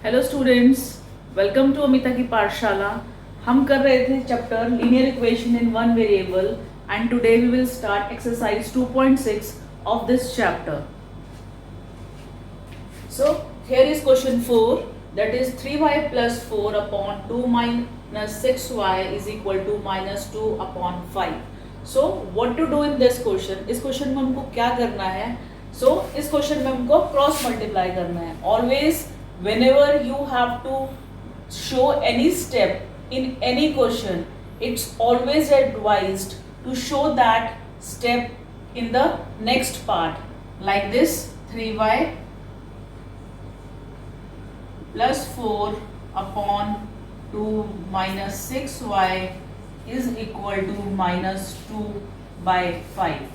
Hello students, welcome to Amita की पाठशाला। हम कर रहे थे chapter linear equation in one variable and today we will start exercise 2.6 of this chapter. So here is question 4, that is 3y plus 4 upon 2 minus 6y is equal to minus 2 upon 5. So what to do in this question? इस question में हमको क्या करना है? So इस question में हमको cross multiply करना है। Always whenever you have to show any step in any question, it's always advised to show that step in the next part, like this 3y plus 4 upon 2 minus 6y is equal to minus 2 by 5.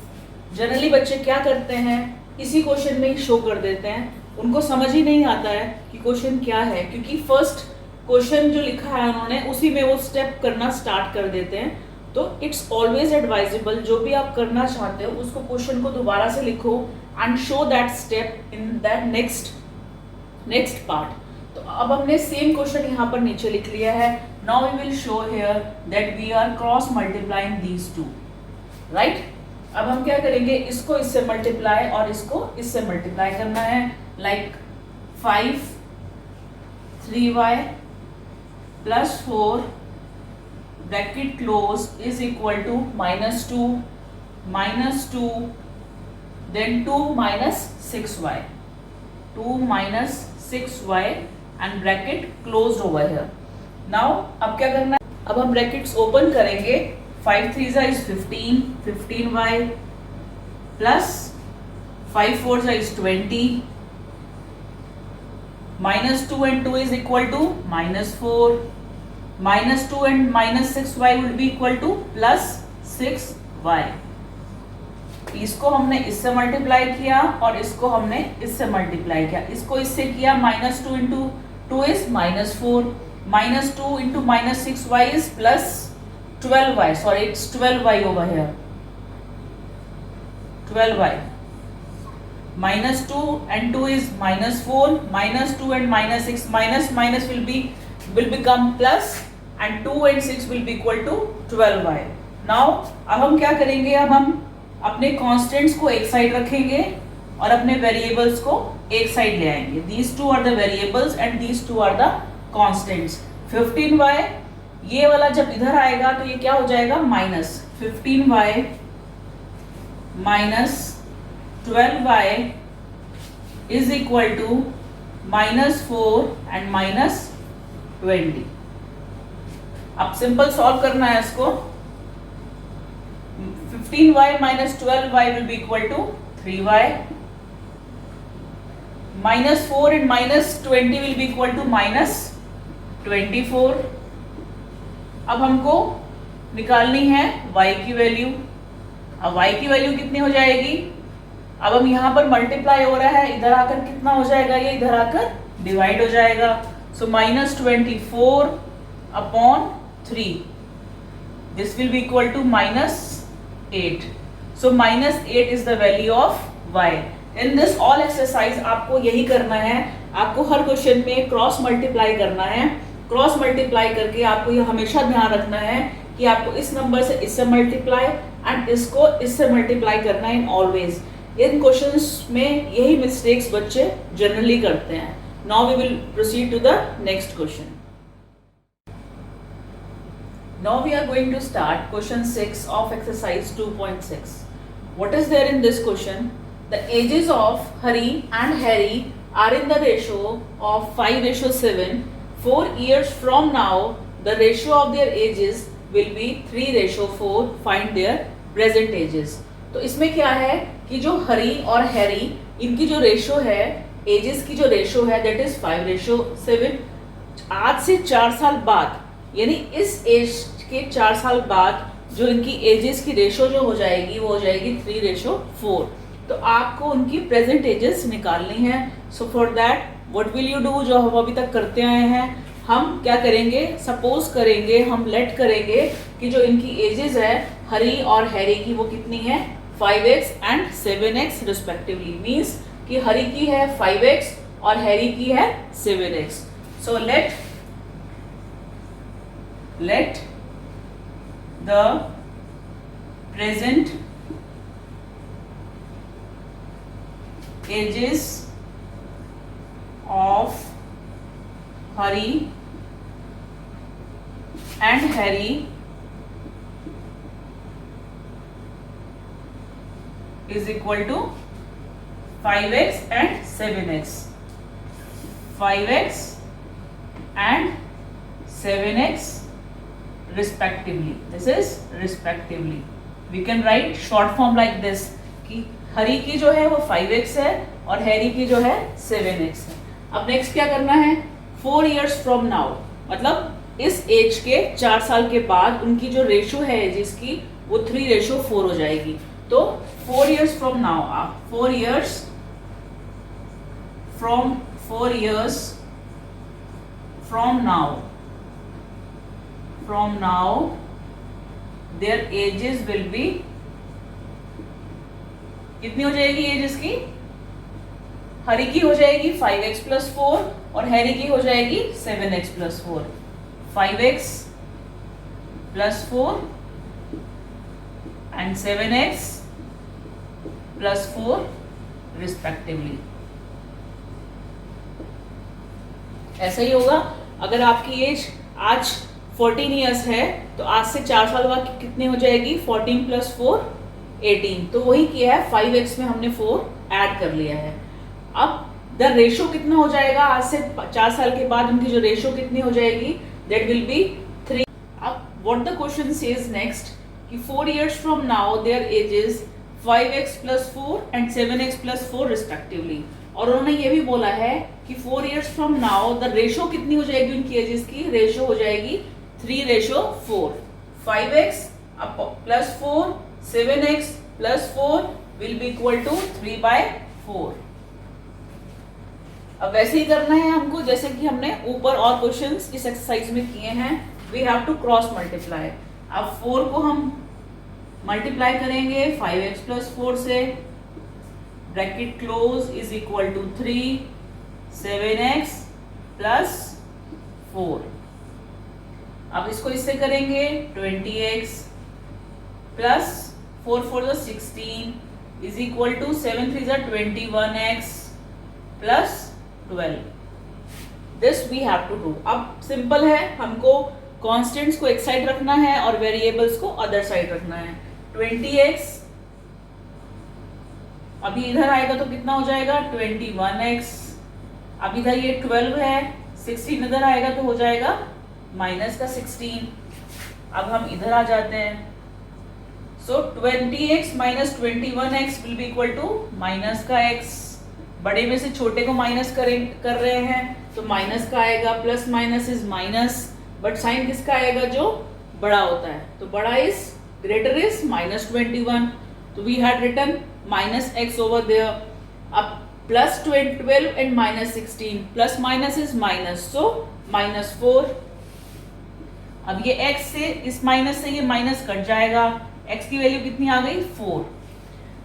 Generally बच्चे क्या करते हैं, इसी question में ही show कर देते हैं। उनको समझ ही नहीं आता है कि क्वेश्चन क्या है, क्योंकि फर्स्ट क्वेश्चन जो लिखा है उन्होंने उसी में वो स्टेप करना स्टार्ट कर देते हैं। तो इट्स ऑलवेज एडवाइजेबल, जो भी आप करना चाहते हो उसको क्वेश्चन को दोबारा से लिखो and show that step in that next part. तो अब हमने सेम क्वेश्चन यहाँ पर नीचे लिख लिया है। Now we will show here that we are cross multiplying these two, right. अब हम क्या करेंगे, इसको इससे मल्टीप्लाई और इसको इससे मल्टीप्लाई करना है। Like 5 3y plus 4 bracket close is equal to -2 then 2 minus 6y, 2 minus 6y and bracket closed over here. Now अब क्या करना है, अब हम ब्रैकेट्स ओपन करेंगे। 5 3 is 15, 15y plus 5 4 is 20, minus 2 and 2 is equal to -4, minus 2 and minus 6y will be equal to plus 6y. इसको हमने इससे मल्टीप्लाई किया और इसको हमने इससे मल्टीप्लाई किया। इसको इससे किया, -2 into 2 is -4, -2 into -6y is plus 12y. Sorry, it's 12y over here. 12y. -2 and 2 is -4, -2 and -6, minus will become plus, and 2 and 6 will be equal to 12y. Now अब हम क्या करेंगे, अब हम अपने कांस्टेंट्स को एक साइड रखेंगे और अपने वेरिएबल्स को एक साइड ले आएंगे। These two are the variables and these two are the constants. 15y ये वाला जब इधर आएगा तो ये क्या हो जाएगा, minus 15y minus 12y is equal to -4 and -20। अब सिंपल सॉल्व करना है इसको। 15y minus 12y will be equal to 3y, -4 and -20 will be equal to -24। अब हमको निकालनी है y की वैल्यू। अब y की वैल्यू कितनी हो जाएगी, अब हम यहाँ पर मल्टीप्लाई हो रहा है, इधर आकर कितना हो जाएगा, ये इधर आकर डिवाइड हो जाएगा। So -24 upon 3, this will be equal to -8। So -8 is the value of y। In this all exercise आपको यही करना है, आपको हर क्वेश्चन में क्रॉस मल्टीप्लाई करना है। क्रॉस मल्टीप्लाई करके आपको ये हमेशा ध्यान रखना है कि आपको इस नंबर से इससे मल्टीप्लाई एंड इसको इससे मल्टीप्लाई करना है इन ऑलवेज। इन क्वेश्चंस में यही मिस्टेक्स बच्चे जनरली करते हैं। Now we will proceed to the next question. Now we are going to start question 6 of exercise 2.6. What is there in this question? The ages of Hari and Harry are in the ratio of 5:7. 4 years from now, the ratio of their ages will be 3:4. Find their present ages. तो इसमें क्या है कि जो हरी और Harry, इनकी जो ratio है, एजेस की जो रेशो है, दैट इज 5:7। आज से 4 साल बाद, यानी इस एज के 4 साल बाद जो इनकी एजेस की रेशो जो हो जाएगी वो हो जाएगी 3:4। तो आपको उनकी प्रेजेंट एजेस निकालनी है। So for that what will you do, जो हम अभी तक करते आए हैं, हम क्या करेंगे, सपोज करेंगे, हम लेट करेंगे कि जो इनकी एजेस है हरी और हैरी की वो कितनी है, 5x and 7x respectively. Means कि हरी की है 5x और हैरी की है 7x। So let the present ages of Hari and Harry is equal to 5x and 7x. 5x and 7x respectively. This is respectively. We can write short form like this कि हरी की जो है वो 5x है और Harry की जो है 7x है. अब नेक्स्ट क्या करना है, 4 years from now, मतलब इस एज के 4 साल के बाद उनकी जो रेशो है जिसकी वो 3:4 हो जाएगी. तो 4 years from now, 4 years from now their ages will be, कितनी हो जाएगी एज इसकी, हरी की हो जाएगी 5x + 4 और हैरी की हो जाएगी 7x + 4. 5x + 4 and 7x + 4 respectively. ऐसा ही होगा. अगर आपकी एज आज 14 इयर्स है तो आज से 4 साल बाद कितनी हो जाएगी, 14 + 4 18. तो वही किया है, 5x में हमने 4 ऐड कर लिया है. अब द रेशो कितना हो जाएगा, आज से 4 साल के बाद उनकी जो रेशो कितनी हो जाएगी, दैट विल बी 3. अब what the question says next कि 4 years from now their ages 5x + 4 and 7x + 4 respectively. और उन्होंने ये भी बोला है कि 4 years from now the ratio कितनी हो जाएगी उनकी एजेस की, रेशो हो जाएगी 3:4. 5x + 4 7x + 4 will be equal to 3/4. अब वैसे ही करना है हमको जैसे कि हमने ऊपर और क्वेश्चंस इस एक्सरसाइज में किए हैं. We have to cross multiply. अब 4 को हम मल्टीप्लाई करेंगे 5x + 4 से, bracket close is equal to 3 7x + 4. अब इसको इससे करेंगे 20x + 4 4 16 is equal to 7 3 21x + 12. This we have to do. अब सिंपल है, हमको कॉन्स्टेंट्स को एक साइड रखना है और वेरिएबल्स को अदर साइड रखना है. 20x अभी इधर आएगा तो कितना हो जाएगा 21x. अब इधर ये 12 है, 16 इधर आएगा तो हो जाएगा -16. अब हम इधर आ जाते हैं. So 20x - 21x will be equal to -x. बड़े में से छोटे को माइनस कर रहे हैं तो माइनस का आएगा, plus minus is minus, but sign किसका आएगा, जो बड़ा होता है. तो बड़ा इज ग्रेटर इज -21. तो we had written -x over there. अब +12 and -16, plus minus is minus, so -4. अब ये x से इस माइनस से ये माइनस कट जाएगा, x की वैल्यू कितनी आ गई 4.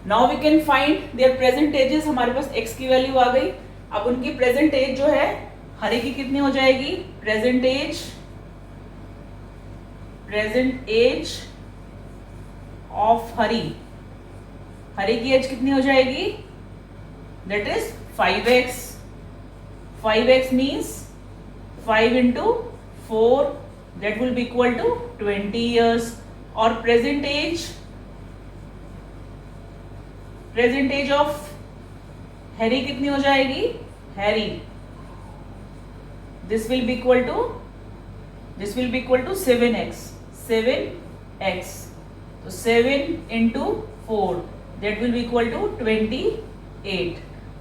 Now we can find their present ages. हमारे पास x की वैल्यू आ गई. अब उनकी प्रेजेंट एज जो है हरी की कितनी हो जाएगी, प्रेजेंट एज ऑफ हरी की एज कितनी हो जाएगी, that is 5x. 5x means 5 × 4 that will be equal to 20 years. और प्रेजेंट एज ऑफ हैरी कितनी हो जाएगी, Harry this will be equal to 7x. तो 7 × 4 that will be equal to 28.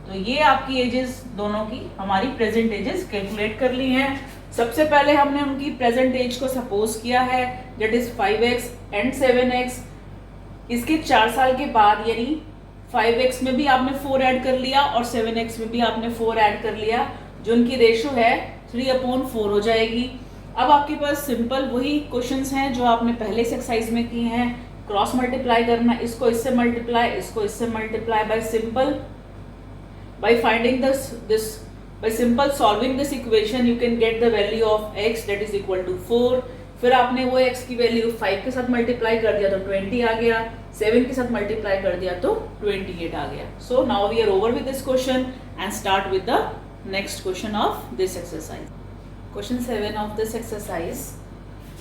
तो ये आपकी एजेस दोनों की हमारी प्रेजेंट एजेस कैलकुलेट कर ली हैं. सबसे पहले हमने उनकी प्रेजेंट एज को सपोज किया है that is 5x and 7x. इसके 4 साल के बाद यानी 5x में भी आपने 4 ऐड कर लिया और 7x में भी आपने 4 ऐड कर लिया, जो उनकी रेशो है 3/4 हो जाएगी. अब आपके पास सिंपल वही क्वेश्चंस हैं जो आपने पहले से एक्सरसाइज में किए हैं. क्रॉस मल्टीप्लाई करना, इसको इससे मल्टीप्लाई, इसको इससे multiply by simple, by finding this By simple solving this equation you can get the value of x that is equal to 4. फिर आपने वो x की वैल्यू 5 के साथ मल्टीप्लाई कर दिया तो 20 आ गया, 7 के साथ मल्टीप्लाई कर दिया तो 28 आ गया. So now we are over with this question and start with the next question of this exercise. Question 7 of this exercise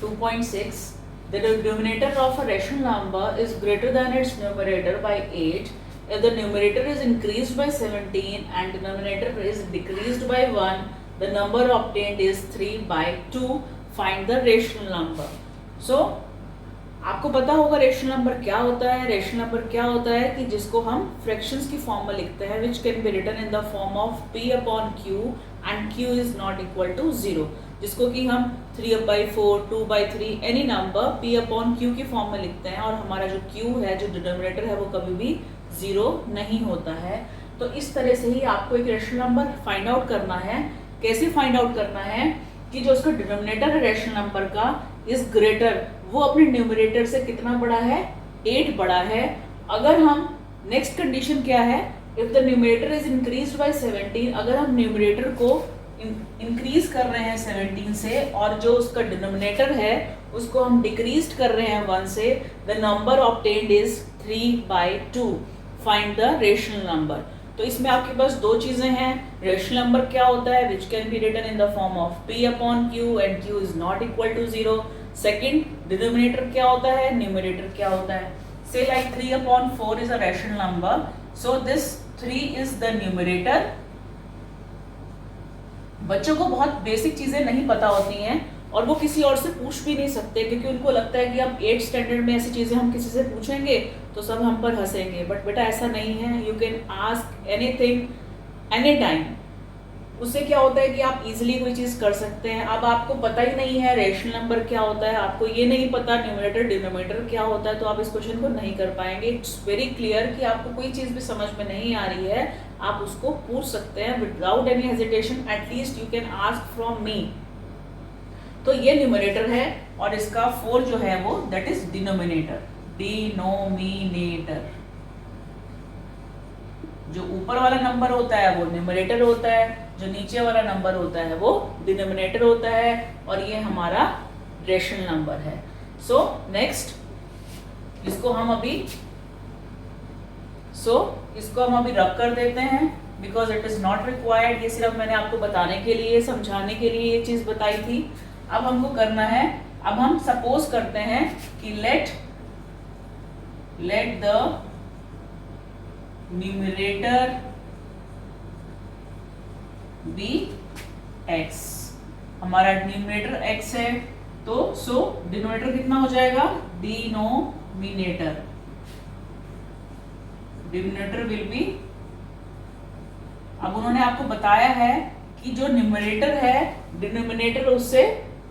2.6. The denominator of a rational number is greater than its numerator by 8 if the numerator is increased by 17 and denominator is decreased by 1. The number obtained is 3 by 2. Find the rational number. So आपको पता होगा rational number क्या होता है. Rational number क्या होता है कि जिसको हम फ्रैक्शंस की फॉर्म में लिखते हैं, which can be written in the form of p upon q and q is not equal to 0, जिसको कि हम 3/4, 2/3 any number p upon q की फॉर्म में लिखते हैं और हमारा जो q है, जो डिनोमिनेटर है, वो कभी भी 0 नहीं होता है. तो इस तरह से ही आपको एक रेशनल नंबर फाइंड आउट करना है. कैसे फाइंड आउट करना है कि जो उसका डिनोमिनेटर है रेशनल नंबर का इज ग्रेटर, वो अपने न्यूमरेटर से कितना बड़ा है, 8 बड़ा है. अगर हम नेक्स्ट कंडीशन क्या है, if the numerator is increased by 17, अगर हम न्यूमरेटर को इंक्रीज कर रहे हैं 17 से और जो उसका डिनोमिनेटर है उसको हम डिक्रीज कर रहे हैं 1 से, the number obtained is 3/2. Find the rational number. तो इसमें आपके पास दो चीजें हैं. रेशनल नंबर क्या होता है, which can be written in the form of p upon q and q is not equal to 0. Second, denominator क्या होता है, न्यूमरेटर क्या होता है. Say like 3/4 is a rational number, so this 3 is the numerator. बच्चों को बहुत basic चीजें नहीं पता होती हैं और वो किसी और से पूछ भी नहीं सकते, क्योंकि उनको लगता है कि अब 8th स्टैंडर्ड में ऐसी चीजें हम किसी से पूछेंगे तो सब हम पर हंसेंगे. बट बेटा ऐसा नहीं है. You can ask anything any time. उससे क्या होता है कि आप इजीली कोई चीज कर सकते हैं. अब आपको पता ही नहीं है रेशनल नंबर क्या होता है, आपको ये नहीं पता न्यूमरेटर डिनोमिनेटर क्या होता है, तो आप इस क्वेश्चन को नहीं कर पाएंगे. इट्स वेरी क्लियर कि आपको कोई चीज भी समझ में नहीं आ रही है, आप उसको पूछ सकते हैं without any hesitation. At least you can ask from me. तो ये न्यूमरेटर है और इसका 4 जो है वो दैट इज डिनोमिनेटर. डिनोमिनेटर, जो ऊपर वाला नंबर होता है वो न्यूमरेटर होता है, जो नीचे वाला नंबर होता है वो डिनोमिनेटर होता है, और ये हमारा रेशनल नंबर है. सो नेक्स्ट, इसको हम अभी रब कर देते हैं because it is not required. ये सिर्फ मैंने आपको बताने के लिए, समझाने के लिए ये चीज बताई थी. अब हमको करना है, अब हम सपोज करते हैं कि let the numerator be x. हमारा न्यूमरेटर x है, तो सो डिनोमिनेटर कितना हो जाएगा, डिनोमिनेटर विल बी. अब उन्होंने आपको बताया है कि जो न्यूमरेटर है डिनोमिनेटर उससे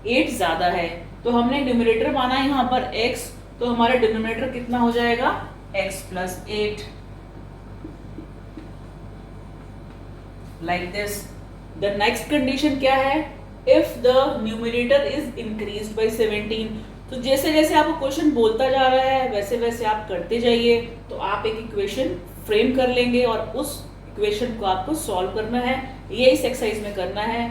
8 ज्यादा है, तो हमने न्यूमरेटर माना यहाँ पर x, तो हमारा डिनोमिनेटर कितना हो जाएगा, x plus 8. Like this. The next condition क्या है, if the numerator is increased by 17. तो जैसे जैसे आपको क्वेश्चन बोलता जा रहा है वैसे वैसे आप करते जाइए, तो आप एक इक्वेशन फ्रेम कर लेंगे और उस इक्वेशन को आपको सॉल्व करना है. ये इस एक्सरसाइज में करना है.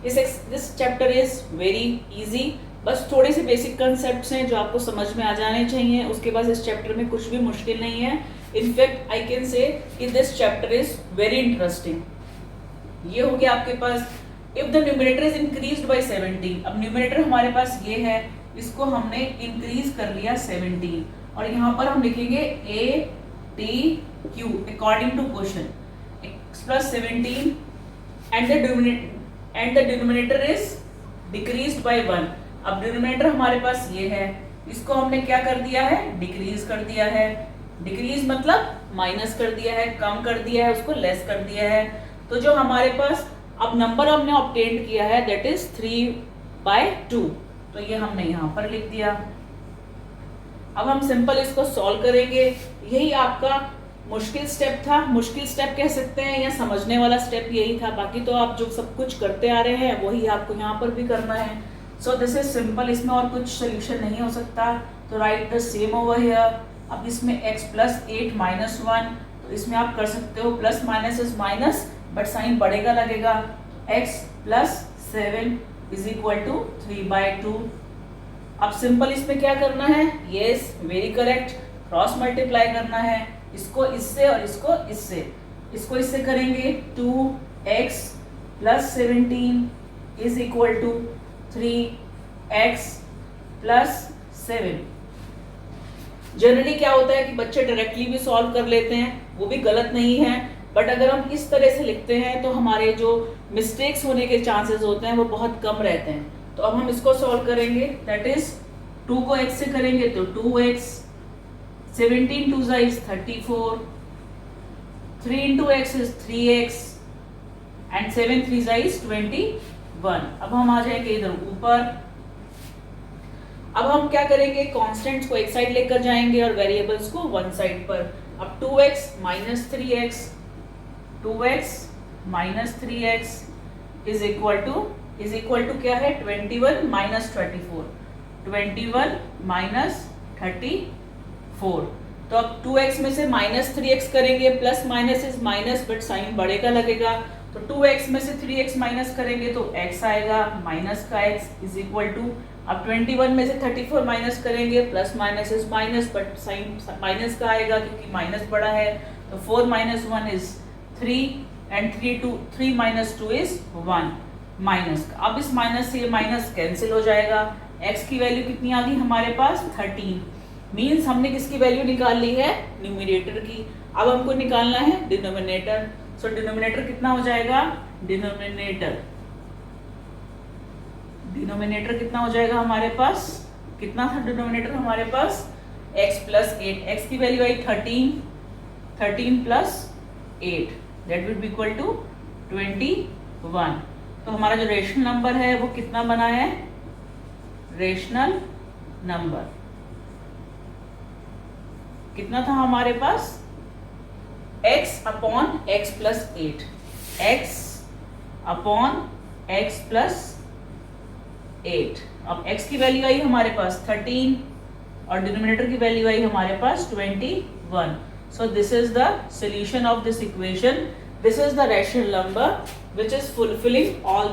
This chapter is very easy. बस थोड़े से बेसिक कंसेप्ट्स हैं जो आपको समझ में आ जाने चाहिए. उसके बाद इस चैप्टर में कुछ भी मुश्किल नहीं है. इनफैक्ट आई कैन से कि this chapter is very interesting. ये हो गया आपके पास. If the numerator is increased by 17. अब न्यूमरेटर हमारे पास ये है, इसको हमने इंक्रीज कर लिया 17 और यहाँ पर हम लिखेंगे a t q according to question. x plus 17 and the denominator is decreased by 1. अब डिनोमिनेटर हमारे पास ये है, इसको हमने क्या कर दिया है, डिक्रीज कर दिया है. डिक्रीज मतलब माइनस कर दिया है, कम कर दिया है, उसको लेस कर दिया है. तो जो हमारे पास अब नंबर हमने ऑब्टेन किया है दैट इज 3/2. तो ये हमने यहाँ पर लिख दिया. अब हम सिंपल इसको सॉल्व करेंगे. यही आपका मुश्किल स्टेप था, मुश्किल स्टेप कह सकते हैं, या समझने वाला स्टेप यही था. बाकी तो आप जो सब कुछ करते आ रहे हैं वही आपको यहाँ पर भी करना है. So this is simple. इसमें और कुछ सोल्यूशन नहीं हो सकता. तो right the same over here. अब इसमें x plus 8 minus 1, तो इसमें आप कर सकते हो plus minus is minus but sign बढ़ेगा लगेगा, x plus 7 is equal to 3/2। अब सिंपल इसमें क्या करना है, yes very correct, cross multiply करना है, इसको इससे और इसको इससे, इसको इससे करेंगे 2x plus 17 is equal to 3x plus 7। Generally क्या होता है कि बच्चे डायरेक्टली भी सॉल्व कर लेते हैं, वो भी गलत नहीं है, बट अगर हम इस तरह से लिखते हैं तो हमारे जो मिस्टेक्स होने के चांसेस होते हैं वो बहुत कम रहते हैं। तो अब हम इसको सॉल्व करेंगे, दैट इज 2 को x से करेंगे तो 2x, 17 2 is 34, 3 into x is 3x and 7 3 is 21। अब हम आ जाएंगे इधर ऊपर। अब हम क्या करेंगे, कांस्टेंट्स को एक साइड लेकर जाएंगे और वेरिएबल्स को वन साइड पर। अब 2x minus 3x, 2x minus 3x is equal to क्या है 21 माइनस 34, 21 माइनस 34। तो अब 2x में से माइनस 3x करेंगे, plus minus is minus but sign बड़े का लगेगा, तो 2x में से 3x माइनस करेंगे तो x आएगा, माइनस का x इज इक्वल टू, अब 21 में से 34 माइनस करेंगे, plus minus is minus but sign minus का आएगा क्योंकि माइनस बड़ा है, तो 4 minus 1 is 3 and 3 minus 2 is 1 minus का। अब इस माइनस से ये माइनस कैंसिल हो जाएगा, x की वैल्यू कितनी आ गई हमारे पास 13, मीन्स हमने किसकी वैल्यू निकाल ली है, न्यूमरेटर की। अब हमको निकालना है डिनोमिनेटर, सो डिनोमिनेटर कितना हो जाएगा, डिनोमिनेटर कितना हो जाएगा हमारे पास, कितना था डिनोमिनेटर हमारे पास x प्लस 8, x की वैल्यू आई 13 plus 8 that will be equal to 21। तो हमारा जो रेशनल नंबर है वो कितना बना है, रेशनल नंबर कितना था हमारे पास, x upon x plus 8, x upon x plus 8। अब x की वैल्यू आई हमारे पास 13 और डिनोमिनेटर की वैल्यू आई हमारे पास 21। So this is the solution of this equation, this is the rational number which is fulfilling all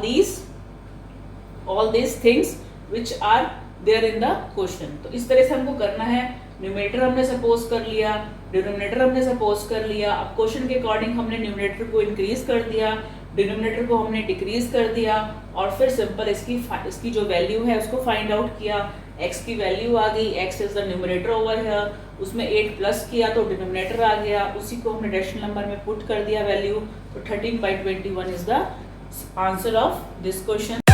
these things which are there in the question। तो इस तरह से हमको करना है, न्यूमरेटर हमने सपोज कर लिया, डिनोमिनेटर हमने सपोज कर लिया, अब क्वेश्चन के अकॉर्डिंग हमने न्यूमरेटर को इंक्रीज कर दिया, डिनोमिनेटर को हमने डिक्रीज कर दिया और फिर सिंपल इसकी जो वैल्यू है उसको फाइंड आउट किया, x की वैल्यू आ गई, x is the numerator over here, उसमें 8 प्लस किया तो डिनोमिनेटर आ गया, उसी को हमने रेशनल नंबर में पुट कर दिया वैल्यू, तो 13/21 is the answer of this question.